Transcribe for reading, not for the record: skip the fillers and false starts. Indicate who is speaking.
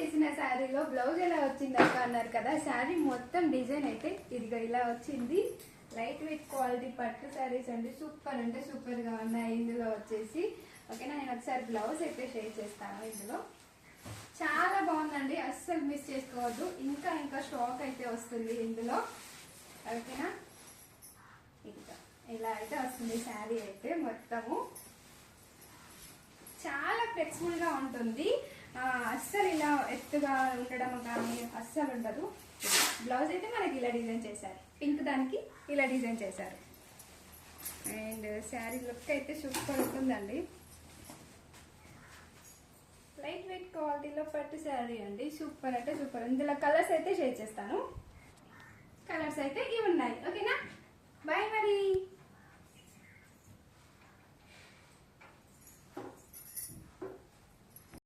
Speaker 1: చేసిన శారీలో బ్లౌజ్ ఎలా వచ్చింది అక్క అన్నారు కదా. శారీ మొత్తం డిజైన్ అయితే ఇదిగో ఇలా వచ్చింది. లైట్ వెయిట్ క్వాలిటీ పట్టు శారీస్ అండి. సూపర్ అంటే సూపర్ గా ఉన్నాయి ఇందులో వచ్చేసి. ఓకేనా, నేను ఒకసారి బ్లౌజ్ అయితే షేర్ చేస్తాను. ఇందులో చాలా బాగుందండి, అస్సలు మిస్ చేసుకోవద్దు. ఇంకా ఇంకా స్టాక్ అయితే వస్తుంది ఇందులో. ఓకేనా, ఇంకా ఇలా అయితే వస్తుంది శారీ అయితే మొత్తము. చాలా ఫ్లెక్సిబుల్ గా ఉంటుంది, అస్సలు ఇలా ఎత్తుగా ఉండడం కానీ అస్సలు ఉండదు. బ్లౌజ్ అయితే మనకి ఇలా డిజైన్ చేశారు, పింక్ దానికి ఇలా డిజైన్ చేశారు. అండ్ శారీ లుక్ అయితే సూపర్ ఉంటుందండి. లైట్ వెయిట్ క్వాలిటీలో పట్టు శారీ అండి. సూపర్ అంటే సూపర్. ఇందులో కలర్స్ అయితే షేర్ చేస్తాను. కలర్స్ అయితే ఇవి ఉన్నాయి. ఓకేనా, బాయ్ మరి.